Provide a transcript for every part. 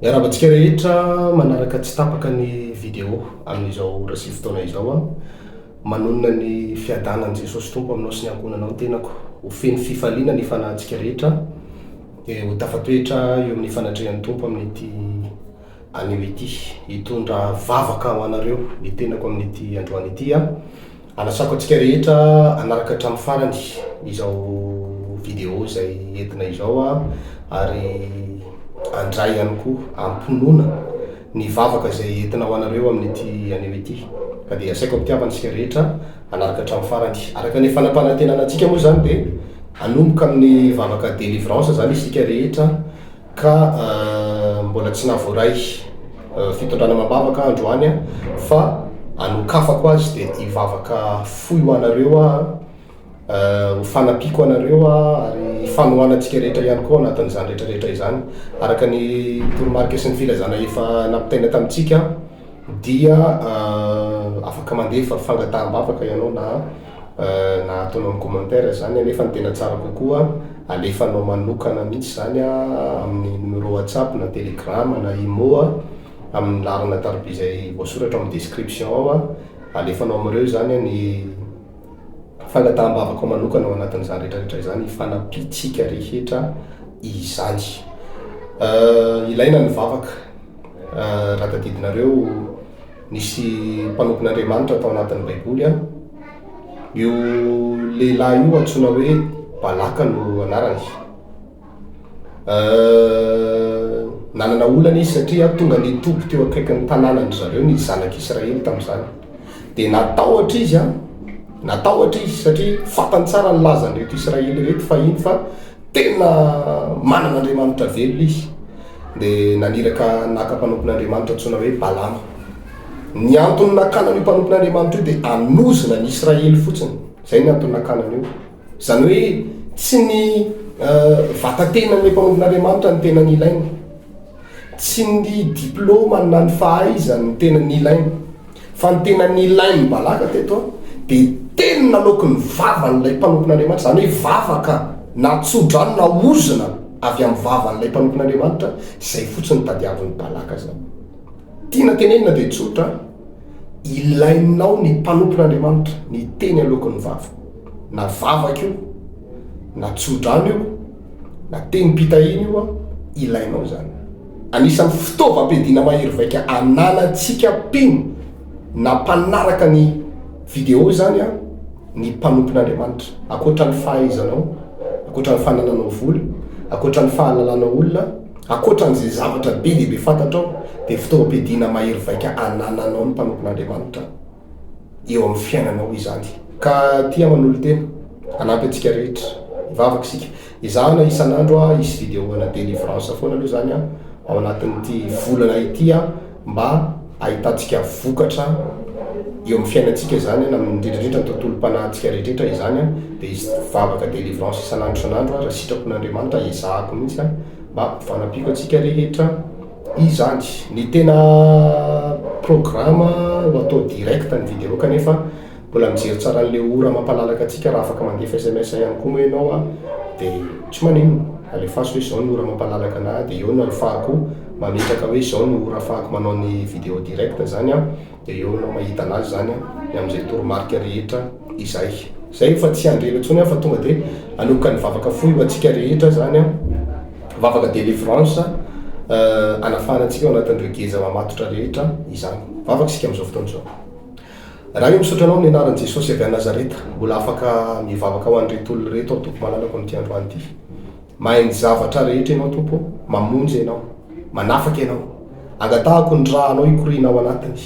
Iaravantsika rehetra manaraka tsy tapaka ny video amin'izao rasy fotoana izao a, manonona ny fiadanan'i Jesosy Tompo aminao sy ny ankonanao tenako. Ho feno fifaliana ny fanahintsika rehetra, dia ho tafatoetra eo amin'ny fanatrehan'ny Tompo amin'ity anio ity, hitondra vavaka ho anareo ny tenako amin'ity androany ity a. Anasako antsika rehetra anaraka hatramin'ny farany izao video izay entina izao a, ary andray ihany koa amponona ny vavaka izay entina ho anareo amin'ity anio ity. Ka dia asaiko amitiavantsika rehetra anaraka hatramin'ny farany. Araka ny fanampahantenana antsika moa zany dia hanomboka amin'ny vavaka délivrance zany isika rehetra, ka mbola tsy nahavoaray fitondrana mambavaka androany a, fa hanokafako azy dia hivavaka fohy ho anareo a, ho fanampiko anareo a, ary fanohanantsika rehetra ihany koa anatin'izany rehetrarehetra izany. Araka ny toromarika sy ny filazana efa nampitaina tamintsika dia afaka mandefa fangataham-bavaka ianao na ataonao amin'ny commentaire zany, anefa ny tena tsara kokoa alefanao manokana mihitsy zany a amin'ny numéro WhatsApp na Telegram na Imo a, amin'ny larina tarby izay voasoratra amin'ny description ao a, alefanao amin'ireo zany ny fangataham-bavaka manokana ao anatin'izany rehetrarehetra izany, fanampitsika rehetra izany. Ilaina ny vavaka. Raha tadidinareo nisy mpanompon'Andriamanitra tao anatin'ny Baiboly a, io lehilahy io antsoina hoe Balaka no anarany. Nanana olana izy satria tonga nitoby teo akaikin'ny tanànan'ny zareo ny zanak'Israely tamin'izany. Dia natahotra izy a, natahotra izy satria fantany tsara ny lazan'ireto Israely reto fa iny fa tena manan'Andriamanitra velona izy. Dia naniraka naka mpanompon'Andriamanitra antsoina hoe Balama. Ny antony nakanany io mpanompon'Andriamanitra io dia anozina ny Israely fotsiny. Zay ny antony nakanany io. Zany hoe tsy ny vatantenan'ilay mpanompon'Andriamanitra ny tena ny ilainy, tsy ny diplôma na ny fahaizany ny tena ny ilainy, fa ny tena ny ilainy Balaka teto dia tena nalaoko ny vavan'ilay mpanompon'Andriamanitra. Zany hoe vavaka na tsodrano na ozona avy amin'ny vavan'ilay mpanompon'Andriamanitra, zay fotsiny tadiavin'ny Balaka zany. Tiana tenenina dia tsotra, ilainao ny mpanompon'Andriamanitra ny teny alokon'ny vava, na vavaka io na tsodrano io na teny pitahiny io a, ilainao zany. Anisan'ny fitaovam-piadiana mahery vaika ananantsika pino na mpanaraka ny video zany a, ny mpanompon'Andriamanitra. Akoatra ny fahaizanao, akoatra ny fanananao voly, akoatra ny fahalalanao olona, akoatra n'izay zavatra be dia be fantatrao, dia fitaovam-piadiana mahery vaika anananao ny mpanompon'Andriamanitra eo amin'ny fiainanao izany. Ka tia manolo tena hanampy antsika rehetra hivavaka isika. Izahana isan'andro a isy video ana délivrance foana aloha zany a ao anatin'ity volana ity a, mba ahitantsika vokatra eo amin'ny fiainantsika zany na indrindrandrindra ny tontolo mpanahintsika rehetrarehetra izany a. Dia izy vavaka délivrance isan'andro isan'andro a, raha sitrako n'Andriamanitra ezahako mihitsy a mba fanampiko antsika rehetra izany. Ny tena programme ho atao direct ny video, kanefa mbola mijery tsara n'le ora mampalalaka antsika raha afaka mandefa SMS ihany koa moa ianao a, dia tsy maninona alefaso hoe zao ny ora mampalalaka anahy, dia eo no alefahako mametraka hoe zao ny ora afahako manao ny video direct zany a, dia eo anao mahita anazy zany a amin'izay toromarika rehetra izay. Zay fa tsy andrelo intsony a, fa tonga dia anoka ny vavaka fohy ho antsika rehetra zany a, vavaka délivrance anafana antsika ao anatin'ireo geza mamatotra rehetra izany. Vavaka isika amin'izao fotoana izao. Raha io misaotra anao ny anaran'i Jesosy avy a Nazareta, mbola afaka mivavaka ho an'ireto olona reto ao Tompo malalako amin'ity androany ity. Mahay ny zavatra rehetra ianao Tompo, mamonjy ianao, manafaka ianao, angatahako ny rahanao ikorianao anatiny,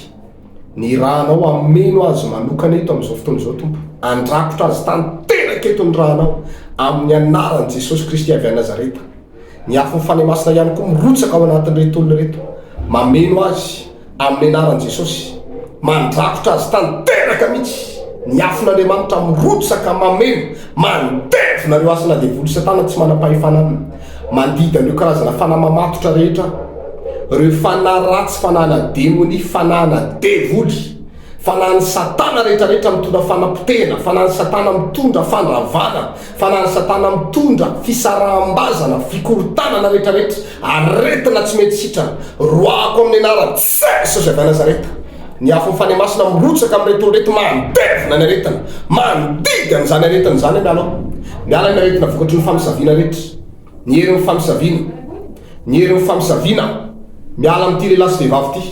ny rahanao ameno azy manokana eto amin'izao fotoana izao Tompo, andrakotra azy tanteraka eto ny rahanao amin'ny anaran'i Jesosy Kristy avy a Nazareta. Ny afo fanahy masina ihany koa mirotsaka ao anatin'ireto olona reto, mameno azy amin'ny anaran'i Jesosy, mandrakotra azy tanteraka mihitsy. Ny afon'Andriamanitra mirotsaka mameno, mandevonareo asina devoly Satana tsy manam-pahefana aminy, mandida an'ireo karazana fanahy mamatotra rehetra, ireo fanahy ratsy, fanahana demonia, fanahana devoly, fanany satana rehetrarehetra mitondra fanapotena, fanany satana mitondra fandravana, fanany satana mitondra fisaraham-bazana, fikorotanana rehetrarehetra, aretina tsy mety sitrana, roako amin'ny anarany Jesosy avy Nazareta. Ny afo ny fanahy masina mirotsaka amin'irety olo reto mandevina ny aretina, mandiga n'izany aretina zany miala ny aretina vokatry ny famisaviana rehetra, ny herin'ny famisaviana, ny herin'ny famisaviana, miala amin'ity lehilahy sy vehivavy ity,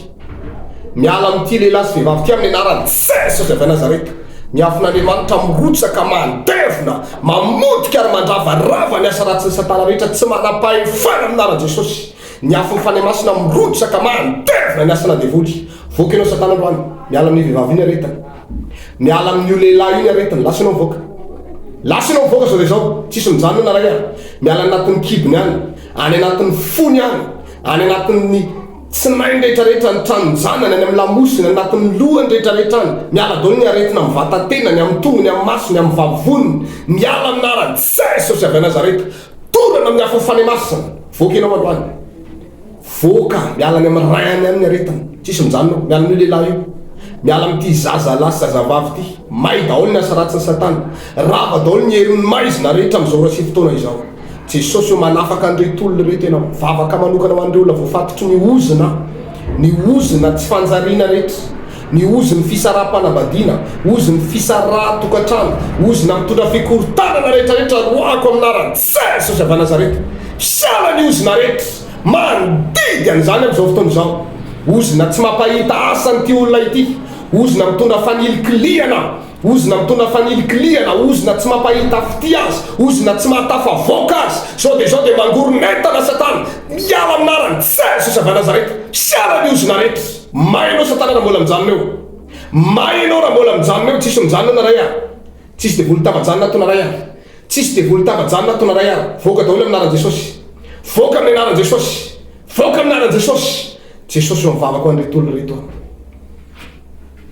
miala amin'ity lehilahy sy vehivavy ity amin'ny anarany Jesosy avy Nazareta. Ny afon'Andriamanitra mirotsaka mandevina, mamodika ary mandravarava ny asa ratsy ny satana rehetra tsy manam-pahefana amin'ny anaran'i Jesosy. Ny afo ny fanahy masina mirotsaka mandevina ny asana devoly. Voky anao satana androany, miala amin'ny vehivavy iny aretina, miala amin'io lehilahy iny aretina, lasinao mivoaka, lasinao mivoaka zao de zao, tsisy mijanona na ray ary, miala anatin'ny kibony any, any anatin'ny fony any, any anatin'ny tsinainy rehetrarehetra ny tranonjanany, any amin'ny lamosiny, anatin'ny lohany rehetrarehetra any, miala daholo ny aretina amin'ny vatantenany, amin'ny tongony, amin'ny masony, amin'ny vavoniny, miala amin'ny anaran'i Jesosy avy Nazareta. Torana amin'ny afo ny fanahy masina, voky anao androany, voka, miala any amin'ny ray any amin'ny aretina, tsisy mijanona, miala amin'io lehilahy io, miala amin'ity zaza lahy sy zazavavy ity, may daholo ny asa ratsy ny satana, rava daholo ny herin'ny maizina rehetra amin'izao ora sy fotoana izao. Jesosy io manafaka an'ireto olona rehetra ianao, vavaka manokana ho an'ireo olona voafatotry ny ozina tsy fanjariana rehetra, ny oziny fisaraha-panambadiana, oziny fisaraha-tokantrano, ozina mitondra fikorotanana rehetrarehetra roako amin'ny anaran'i Jesosy avy Nazareta. Fiala ny ozina rehetra, mandidy an'izany amin'izao fotoana izao. Ozina tsy mampahita asany ty olona ity, ozina mitondra fanilikiliana, ozina mitondra fanilikiliana, ozina tsy mampahita fity azy, ozina tsy mahatafavoaka azy, sao de mangoronentana satana, miala amin'ny anaran'i Jesosy avy Nazareta. Fiala ny ozina rehetra, may anao satana raha mbola mijanona eo, may anao raha mbola mijanona eo, tsisy mijanona na ray ary, tsisy devoly tava-janona atao na ray ary, tsisy devoly tava-janona atao na ray ary, voaka daholo amin'ny anaran'i Jesosy, voaka amin'ny anaran'i Jesosy, voaka amin'ny anaran'i Jesosy. Jesosy mivavaka ho an'ireto olona reto.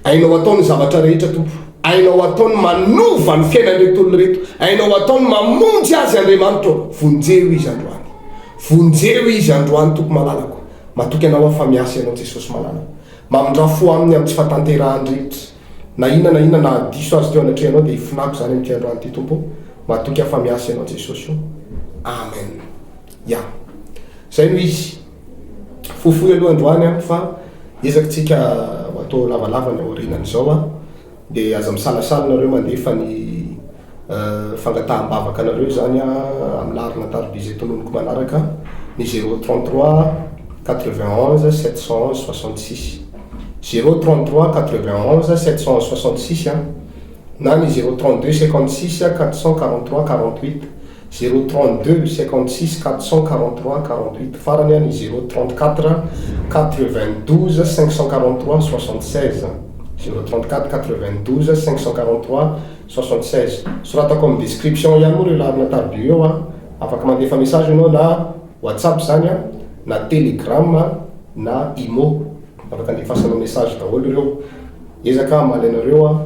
Ainao ataony zavatra rehetra tompo, ainao ataony manova ny fiainan'ireto olona reto, ainao ataony mamonjy azy Andriamanitra. Vonjeo izy androany, vonjeo izy androany tompo malalako. Matoky anao afa miasa ianao Jesosy malalako, mamindra-fo aminy amin'ny tsy fahatanterahany rehetra, na inona na diso azy teo anatrehanao dia ifinako zany amin'ity androany ity tompo. Matoky afa miasa ianao Jesosy io. Amen. Ya, zay no izy. Fofoy aloha androany fa ezakitsika atao lavalava ny aorinan'izao dia aza misalasala nareo mandefa ny fangataham-bavaka nareo zany amin'ny larina tarobia zay tononoko manaraka ny 033 91 711 66 033 91 766 na ny 032 56 443 48 032 56 443 48 farany any 034 92 543 76 034 92 543 76. Soratako amin'ny description ihany moa reo larina tarobia eo afaka mandefa message ianao na WhatsApp zany na Telegram na Imo, afaka andefasanao message daholo ireo. Ezaka amaly anareo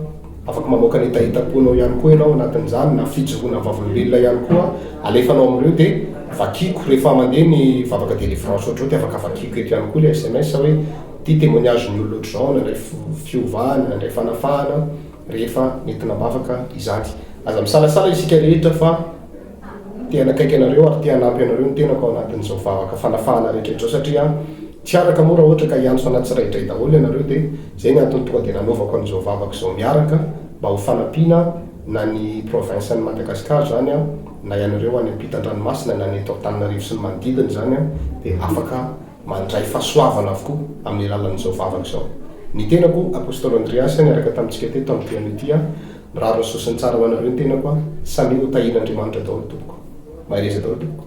afaka mamoaka ny tahitaponao ihany koa ianao anatin'izany na fijoroana vavolombelona ihany koa alefanao amin'ireo dia vakiko rehefa mandeha ny vavaka délivrance ohatrao dia afaka vakiko eto ihany koa le SMS hoe ty témoignage ny olona ohatr'izao nandray fiovana nandray fanafahana rehefa nentina bavaka izany. Aza misalasala isika rehetra fa tia nakaiky anareo ary tia hanampy anareo ny tenako ao anatin'izao vavaka fanafahana rehetrarehetra satria tsy araka moa raha ohatra ka hiantso anaty tsiraidray daholo ianareo dia zay ny antony tonga dia nanovako an'izao vavaka izao miaraka mba ho fanampiana na ny province any Madagasikara zany na ianareo any ampitan-dranomasina na ny eto Antananarivo sy ny manodidina zany dia afaka mandray fahasoavana avokoa amin'ny alalan'izao vavaka izao. Ny tenako Apôstôly Andreas niaraka tamintsika teto amin'ny toerana ity rariny sosiny tsara ho anareo ny tenako samy ho tahin'Andriamanitra daholo tompoko. Mahireza daholo tompoko.